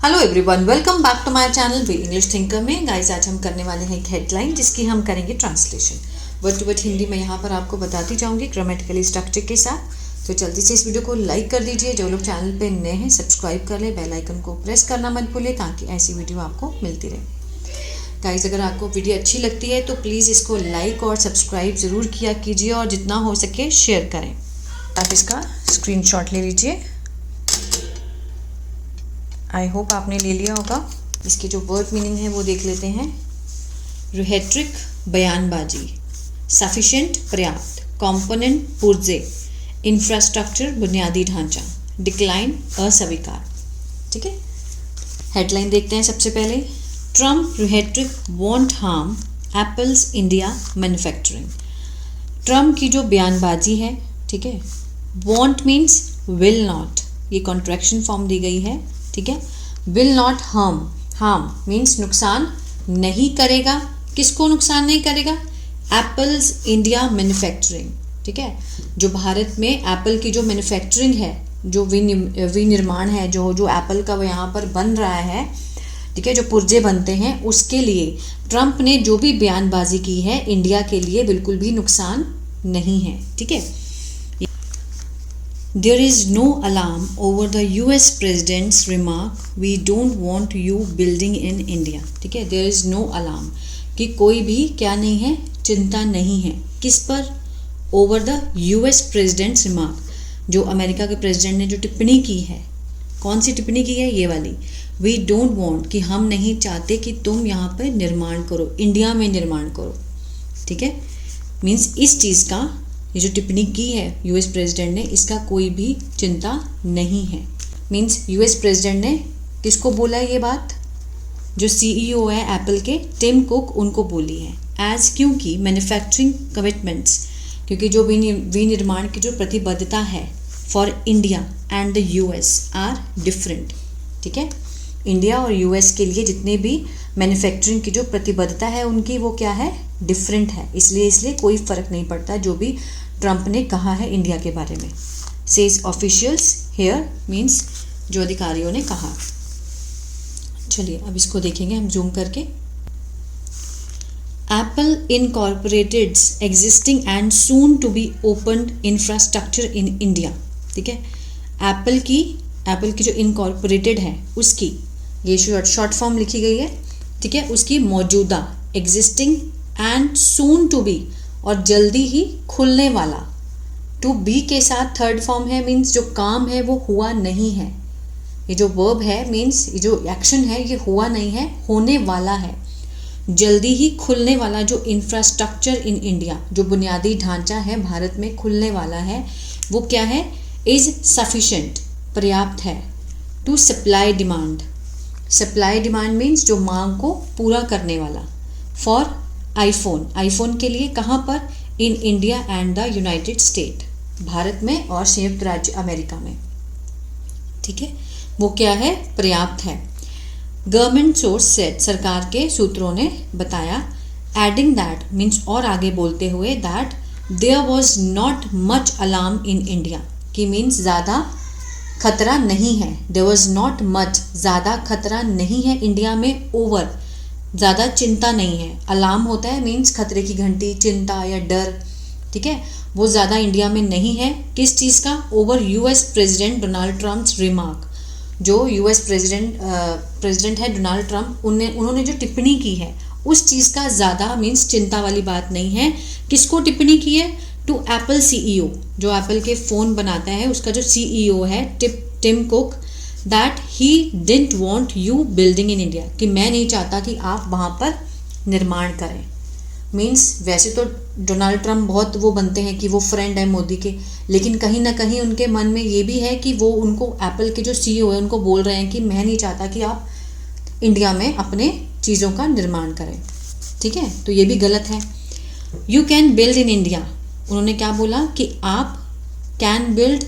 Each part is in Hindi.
Hello everyone, welcome back to my channel We English Thinker में। गाइस, आज हम करने वाले हैं एक हेडलाइन जिसकी हम करेंगे translation word to word Hindi में। यहाँ पर आपको बताती जाऊंगी ग्रामेटिकली स्ट्रक्चर के साथ। तो जल्दी से इस वीडियो को लाइक कर दीजिए। जो लोग चैनल पे नए हैं सब्सक्राइब कर ले, बेल आइकन को प्रेस करना मत भूलिए ताकि ऐसी वीडियो आपको मिलती रहे। गाइस, अगर आपको वीडियो अच्छी लगती है तो प्लीज़ इसको लाइक और सब्सक्राइब ज़रूर किया कीजिए और जितना हो सके शेयर करें। आप इसका स्क्रीनशॉट ले लीजिए। आई होप आपने ले लिया होगा। इसके जो वर्ड मीनिंग है वो देख लेते हैं। रिहेट्रिक बयानबाजी, सफिशिएंट पर्याप्त, कंपोनेंट पुर्जे, इंफ्रास्ट्रक्चर बुनियादी ढांचा, डिक्लाइन अस्वीकार। ठीक है, हेडलाइन देखते हैं सबसे पहले। Trump rhetoric won't harm Apple's India manufacturing. Trump की जो बयानबाजी है, ठीक है, वॉन्ट मीन्स विल नॉट, ये कॉन्ट्रैक्शन फॉर्म दी गई है। ठीक है, will not harm, harm means नुकसान नहीं करेगा। किसको नुकसान नहीं करेगा? Apple's India manufacturing. ठीक है, जो भारत में एप्पल की जो मैन्युफैक्चरिंग है, जो विनिर्माण है, जो एप्पल का वो यहाँ पर बन रहा है, ठीक है, जो पुर्जे बनते हैं, उसके लिए ट्रम्प ने जो भी बयानबाजी की है इंडिया के लिए बिल्कुल भी नुकसान नहीं है। ठीक है, There is no alarm over the US President's remark, we don't want you building in India. ठीक है, there is no alarm कि कोई भी क्या नहीं है, चिंता नहीं है। किस पर? Over the US President's remark, जो अमेरिका के प्रेसिडेंट ने जो टिप्पणी की है। कौन सी टिप्पणी की है? ये वाली, we don't want, कि हम नहीं चाहते कि तुम यहाँ पर निर्माण करो, इंडिया में निर्माण करो। ठीक है, मीन्स इस चीज़ का, ये जो टिप्पणी की है यूएस प्रेसिडेंट ने, इसका कोई भी चिंता नहीं है। मीन्स यूएस प्रेसिडेंट ने किसको बोला है ये बात? जो सीईओ है एप्पल के, टिम कुक, उनको बोली है। एज, क्योंकि मैन्युफैक्चरिंग कमिटमेंट्स, क्योंकि जो विनिर्माण की जो प्रतिबद्धता है for India and the US are different. ठीक है, इंडिया और यूएस के लिए जितने भी मैन्युफैक्चरिंग की जो प्रतिबद्धता है उनकी, वो क्या है? डिफरेंट है। इसलिए कोई फ़र्क नहीं पड़ता जो भी ट्रम्प ने कहा है इंडिया के बारे में। सेज ऑफिशियल्स हेयर मीन्स जो अधिकारियों ने कहा। चलिए अब इसको देखेंगे हम जूम करके। Apple Incorporated's existing and soon to be opened infrastructure in India. ठीक है, एप्पल की जो इनकॉर्पोरेटेड है उसकी, ये शॉर्ट फॉर्म लिखी गई है। ठीक है, उसकी मौजूदा, existing and soon to be, और जल्दी ही खुलने वाला। टू बी के साथ थर्ड फॉर्म है, मीन्स जो काम है वो हुआ नहीं है। ये जो वर्ब है मीन्स ये जो एक्शन है ये हुआ नहीं है, होने वाला है। जल्दी ही खुलने वाला जो इंफ्रास्ट्रक्चर इन इंडिया, जो बुनियादी ढांचा है भारत में खुलने वाला है, वो क्या है? इज सफिशिएंट, पर्याप्त है। To supply demand, supply demand means जो मांग को पूरा करने वाला। फॉर आईफोन, आईफोन के लिए कहाँ पर? In India and the United state, Bharat में और संयुक्त राज्य अमेरिका में। ठीक है, वो क्या है? पर्याप्त है। गवर्नमेंट सोर्स सेड, सरकार के सूत्रों ने बताया। एडिंग दैट मीन्स और आगे बोलते हुए, that there was not much alarm in India, कि मीन्स ज़्यादा खतरा नहीं है। देयर वॉज नॉट मच, ज़्यादा खतरा नहीं है इंडिया में। ओवर, ज़्यादा चिंता नहीं है। अलार्म होता है मीन्स खतरे की घंटी, चिंता या डर। ठीक है, वो ज़्यादा इंडिया में नहीं है। किस चीज़ का? Over US president Donald Trump's remark, जो यूएस प्रेसिडेंट है डोनाल्ड ट्रम्प, उन्होंने जो टिप्पणी की है उस चीज़ का ज़्यादा मीन्स चिंता वाली बात नहीं है। किसको टिप्पणी की है? टू एप्पल सीईओ, जो एप्पल के फ़ोन बनाता है उसका जो सीईओ है Tim Cook, that he didn't want you building in India, कि मैं नहीं चाहता कि आप वहाँ पर निर्माण करें। मीन्स वैसे तो डोनाल्ड ट्रम्प बहुत वो बनते हैं कि वो फ्रेंड है मोदी के, लेकिन कहीं ना कहीं उनके मन में ये भी है कि वो उनको, एप्पल के जो सीईओ है उनको बोल रहे हैं कि मैं नहीं चाहता कि आप इंडिया में अपने चीज़ों का निर्माण करें। ठीक है, तो ये भी गलत है। You can build in India, उन्होंने क्या बोला? कि आप कैन बिल्ड,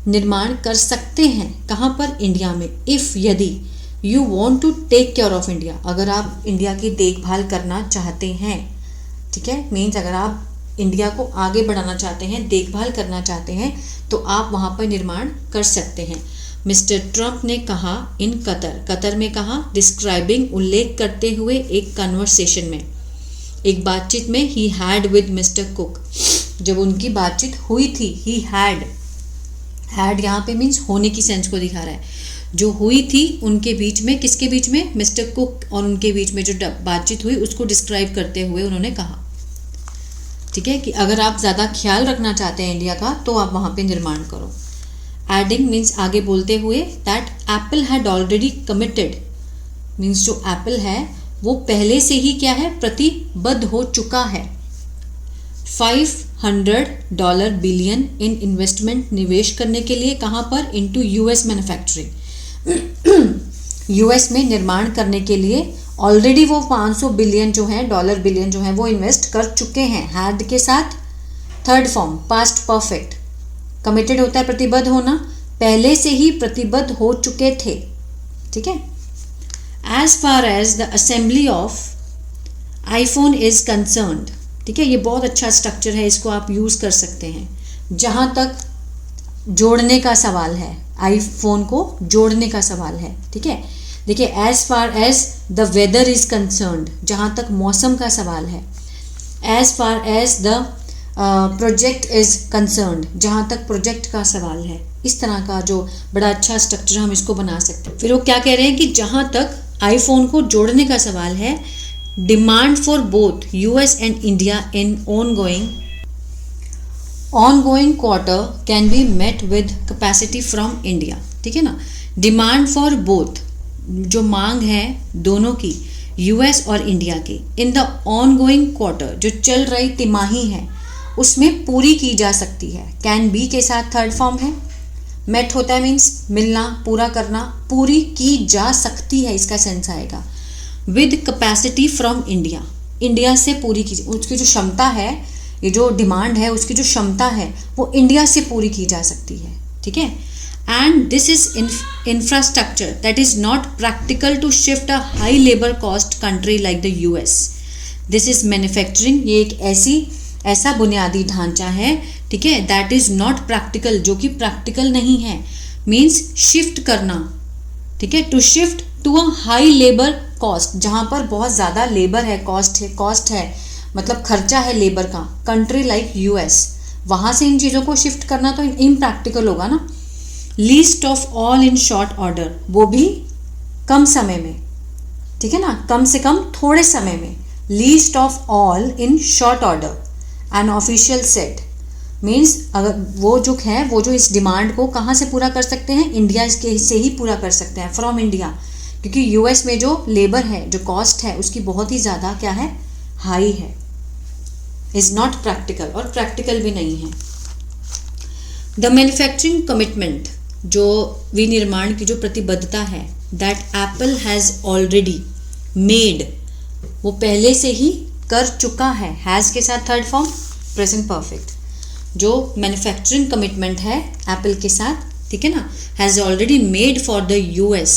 निर्माण कर सकते हैं। कहाँ पर? इंडिया में। इफ़, यदि, you want to take care of India, अगर आप इंडिया की देखभाल करना चाहते हैं। ठीक है, मीन्स अगर आप इंडिया को आगे बढ़ाना चाहते हैं, देखभाल करना चाहते हैं, तो आप वहाँ पर निर्माण कर सकते हैं। मिस्टर ट्रंप ने कहा इन कतर में कहा, डिस्क्राइबिंग उल्लेख करते हुए एक कन्वर्सेशन में, एक बातचीत में, he had with mister cook, जब उनकी बातचीत हुई थी, ही हैड यहाँ पे मीन्स होने की सेंस को दिखा रहा है, जो हुई थी उनके बीच में, किसके बीच में, मिस्टर कुक और उनके बीच में जो बातचीत हुई उसको डिस्क्राइब करते हुए उन्होंने कहा, ठीक है, कि अगर आप ज़्यादा ख्याल रखना चाहते हैं इंडिया का तो आप वहाँ पे निर्माण करो। एडिंग मीन्स आगे बोलते हुए, that Apple had already committed, means जो एप्पल है वो पहले से ही क्या है, प्रतिबद्ध हो चुका है, $500 बिलियन इन इन्वेस्टमेंट, निवेश करने के लिए, कहाँ पर, इनटू यूएस मैन्युफैक्चरिंग, यूएस में निर्माण करने के लिए ऑलरेडी वो 500 बिलियन जो है, डॉलर बिलियन जो है वो इन्वेस्ट कर चुके हैं। हैड के साथ third form past perfect, committed होता है प्रतिबद्ध होना, पहले से ही प्रतिबद्ध हो चुके थे, ठीक है। As far as the assembly of iPhone is concerned, ठीक है, ये बहुत अच्छा स्ट्रक्चर है, इसको आप यूज़ कर सकते हैं। जहाँ तक जोड़ने का सवाल है, आईफोन को जोड़ने का सवाल है, ठीक है। देखिए, as far as the weather is concerned, जहाँ तक मौसम का सवाल है। As far as the project is concerned, जहाँ तक प्रोजेक्ट का सवाल है। इस तरह का जो बड़ा अच्छा स्ट्रक्चर हम इसको बना सकते हैं। फिर वो क्या कह रहे हैं कि जहाँ तक आईफोन को जोड़ने का सवाल है, demand for both US and India in ongoing quarter can be met with capacity from India, ठीक है ना। डिमांड फॉर बोथ, जो मांग है दोनों की, यूएस और इंडिया की, इन द ongoing quarter, जो चल रही तिमाही है उसमें पूरी की जा सकती है। कैन बी के साथ थर्ड फॉर्म है, मेट होता है मीन्स मिलना, पूरा करना, पूरी की जा सकती है, इसका सेंस आएगा। With capacity from India, India से पूरी की, उसकी जो क्षमता है, ये जो डिमांड है उसकी जो क्षमता है वो इंडिया से पूरी की जा सकती है, ठीक है। And this is infrastructure that is not practical to shift a high labour cost country like the US. This is manufacturing, ये एक ऐसा बुनियादी ढांचा है, ठीक है, दैट इज नॉट प्रैक्टिकल, जो कि प्रैक्टिकल नहीं है, मीन्स शिफ्ट करना, ठीक है, to shift to a high labour cost, जहाँ पर बहुत ज़्यादा लेबर है, कॉस्ट है मतलब खर्चा है लेबर का, कंट्री लाइक यूएस, वहाँ से इन चीज़ों को शिफ्ट करना तो इम्प्रैक्टिकल होगा ना। Least of all in short order, वो भी कम समय में, ठीक है ना, कम से कम थोड़े समय में। Least of all in short order, an official set, means अगर वो जो इस डिमांड को कहाँ से पूरा कर सकते हैं, इंडिया के से ही पूरा कर सकते हैं, फ्रॉम इंडिया, क्योंकि यूएस में जो लेबर है, जो कॉस्ट है उसकी बहुत ही ज़्यादा क्या है, हाई है, इज नॉट प्रैक्टिकल, और प्रैक्टिकल भी नहीं है। द मैन्युफैक्चरिंग कमिटमेंट, जो विनिर्माण की जो प्रतिबद्धता है, that Apple has already made, वो पहले से ही कर चुका है, हैज़ के साथ थर्ड फॉर्म प्रेजेंट परफेक्ट, जो मैन्युफैक्चरिंग कमिटमेंट है एप्पल के साथ, ठीक है ना, has already made for the US,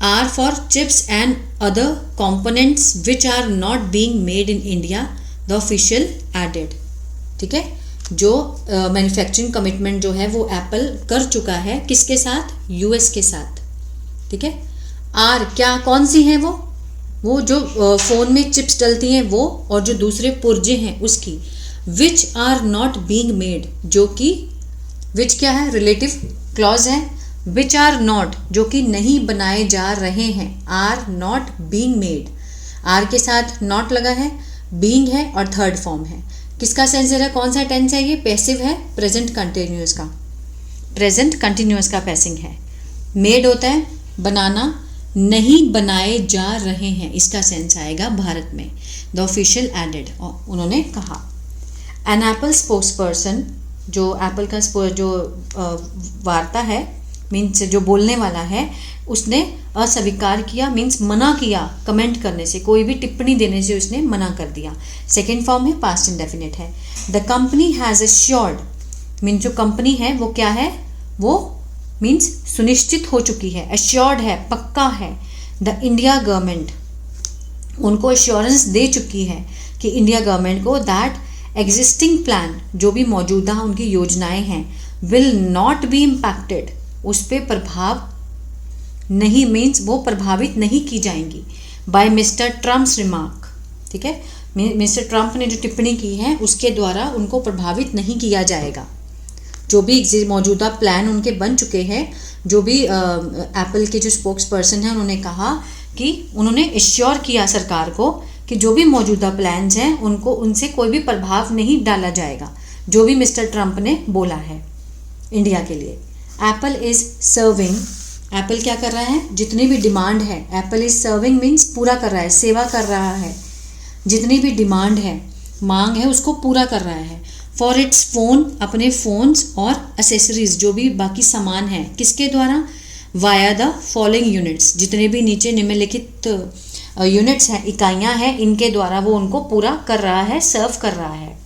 are for chips and other components which are not being made in India, the official added, ठीक है। जो मैन्युफैक्चरिंग कमिटमेंट जो है वो एप्पल कर चुका है, किसके साथ, यूएस के साथ, ठीक है। आर क्या, कौन सी हैं वो जो फ़ोन में चिप्स डलती हैं वो, और जो दूसरे पुर्जे हैं उसकी। Which are not being made, जो कि विच क्या है, रिलेटिव क्लॉज है, विच आर नॉट जो कि नहीं बनाए जा रहे हैं, are not being made, are के साथ नॉट लगा है, बीइंग है और थर्ड फॉर्म है। किसका सेंस है, कौन सा टेंस है, ये पैसिव है, प्रेजेंट कंटिन्यूअस का, प्रेजेंट कंटिन्यूअस का पैसिंग है। मेड होता है बनाना, नहीं बनाए जा रहे हैं, इसका सेंस आएगा भारत में, द ऑफिशियल एडेड, उन्होंने कहा। एन एप्पल स्पोक्स पर्सन, जो एप्पल का जो वार्ता है, मीन्स जो बोलने वाला है, उसने अस्वीकार किया, मीन्स मना किया कमेंट करने से, कोई भी टिप्पणी देने से उसने मना कर दिया। सेकेंड फॉर्म है, पास्ट इंडेफिनिट है। The company has assured, means जो कंपनी है वो क्या है, वो मीन्स सुनिश्चित हो चुकी है, एश्योर्ड है, पक्का है। द इंडिया गवर्नमेंट, उनको एश्योरेंस दे चुकी है कि इंडिया गवर्नमेंट को, दैट एग्जिस्टिंग प्लान, जो भी मौजूदा उनकी योजनाएं हैं, विल नॉट बी इम्पैक्टेड, उस पर प्रभाव नहीं, मीन्स वो प्रभावित नहीं की जाएंगी बाय मिस्टर ट्रम्प्स रिमार्क। ठीक है, मिस्टर ट्रम्प ने जो टिप्पणी की है उसके द्वारा उनको प्रभावित नहीं किया जाएगा। जो भी मौजूदा प्लान उनके बन चुके हैं, जो भी एप्पल के जो स्पोक्स पर्सन हैं उन्होंने कहा कि उन्होंने एश्योर किया सरकार को कि जो भी मौजूदा प्लान्स हैं उनको उनसे कोई भी प्रभाव नहीं डाला जाएगा, जो भी मिस्टर ट्रम्प ने बोला है इंडिया के लिए। एप्पल इज़ सर्विंग, एप्पल क्या कर रहा है, जितनी भी डिमांड है, एप्पल इज़ सर्विंग मीन्स पूरा कर रहा है, सेवा कर रहा है, जितनी भी डिमांड है, मांग है, उसको पूरा कर रहा है। फॉर इट्स फ़ोन, अपने फ़ोन्स और एसेसरीज जो भी बाकी सामान है, किसके द्वारा, वाया द फॉलोइंग यूनिट्स, जितने भी नीचे निम्नलिखित यूनिट्स हैं, इकाइयाँ हैं, इनके द्वारा वो उनको पूरा कर रहा है, सर्व कर रहा है।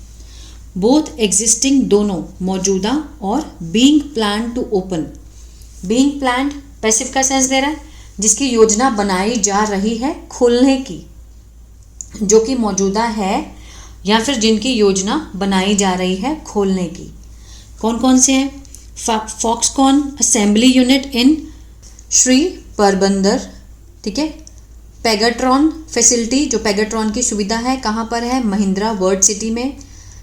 बोथ एग्जिस्टिंग, दोनों, मौजूदा और being plan to open. Being planned passive का सेंस दे रहा है, जिसकी योजना बनाई जा रही है खुलने की, जो कि मौजूदा है या फिर जिनकी योजना बनाई जा रही है खोलने की। कौन कौन से हैं, Foxconn assembly unit in Sriperumbudur, ठीक है। पेगाट्रॉन फैसिलिटी, जो पेगाट्रॉन की सुविधा है कहाँ पर है, महिंद्रा वर्ल्ड सिटी में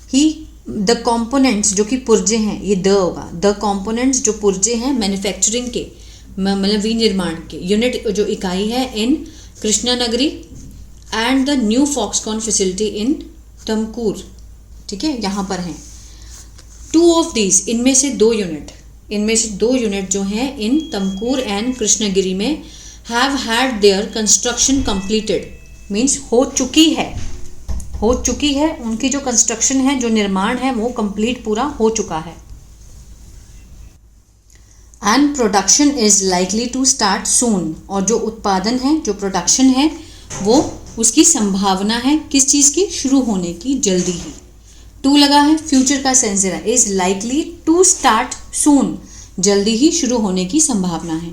ही। द कंपोनेंट्स, जो कि पुर्जे हैं, ये द होगा, द कंपोनेंट्स जो पुर्जे हैं मैन्युफैक्चरिंग के, मतलब विनिर्माण के, यूनिट जो इकाई है in Krishnagiri and the new Foxconn facility in Tumkur, ठीक है, यहाँ पर हैं। टू ऑफ दीज, इनमें से दो यूनिट जो हैं इन तमकूर एंड कृष्णगिरी में, have had there construction completed, means हो चुकी है, उनकी जो कंस्ट्रक्शन है, जो निर्माण है, वो कंप्लीट पूरा हो चुका है। And production is likely to start soon, और जो उत्पादन है, जो प्रोडक्शन है, वो उसकी संभावना है किस चीज़ की, शुरू होने की, जल्दी ही। टू लगा है, फ्यूचर का सेंस दे रहा है, is likely to start soon, जल्दी ही शुरू होने की संभावना है।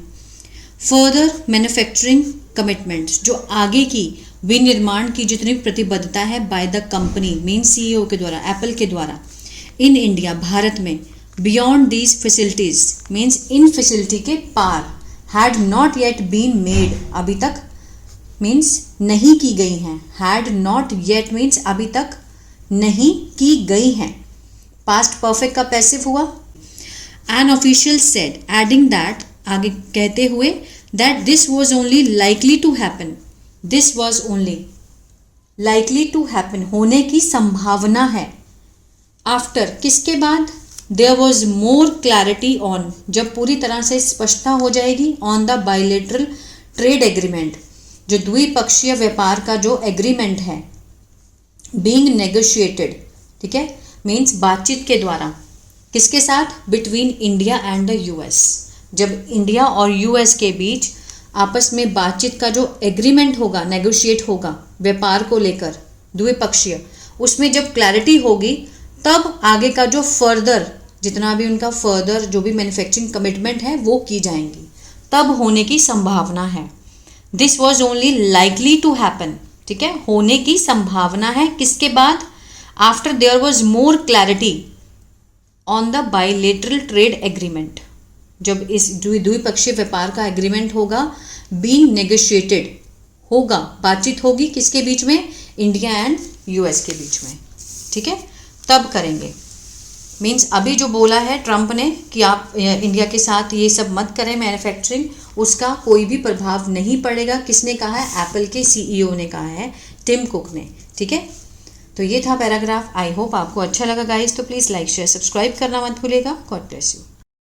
फर्दर मैन्युफैक्चरिंग कमिटमेंट्स, जो आगे की विनिर्माण की जितनी प्रतिबद्धता है by the company, main CEO के द्वारा, एप्पल के द्वारा, इन इंडिया, भारत में, beyond these facilities, means in facility के पार, had not yet been made, अभी तक मीन्स नहीं की गई हैं, हैड नॉट येट मीन्स अभी तक नहीं की गई हैं, पास्ट परफेक्ट का पैसिव हुआ। An official said, adding that, आगे कहते हुए, that this was only likely to happen, this was only likely to happen, होने की संभावना है। आफ्टर, किसके बाद, there was more clarity on, जब पूरी तरह से स्पष्टता हो जाएगी, on the bilateral trade agreement, जो द्विपक्षीय व्यापार का जो एग्रीमेंट है, बीइंग नेगोशिएटेड, ठीक है, मीन्स बातचीत के द्वारा, किसके साथ, between India and the US, जब इंडिया और यूएस के बीच आपस में बातचीत का जो एग्रीमेंट होगा, नेगोशिएट होगा व्यापार को लेकर द्विपक्षीय, उसमें जब क्लैरिटी होगी तब आगे का जो फर्दर, जितना भी उनका फर्दर जो भी मैन्युफैक्चरिंग कमिटमेंट है वो की जाएंगी, तब होने की संभावना है। This was only likely to happen, ठीक है, होने की संभावना है, किसके बाद, after there was more clarity on the bilateral trade agreement, जब इस द्विपक्षीय व्यापार का एग्रीमेंट होगा, बीइंग नेगोशिएटेड होगा, बातचीत होगी किसके बीच में, इंडिया एंड यूएस के बीच में, ठीक है, तब करेंगे। मीन्स अभी जो बोला है ट्रम्प ने कि आप इंडिया के साथ ये सब मत करें मैन्युफैक्चरिंग, उसका कोई भी प्रभाव नहीं पड़ेगा। किसने कहा है, एप्पल के सीईओ ने कहा है, टिम कुक ने, ठीक है। तो ये था पैराग्राफ। आई होप आपको अच्छा लगा गाइस, तो प्लीज़ लाइक शेयर सब्सक्राइब करना मत भूलिएगा। God bless you.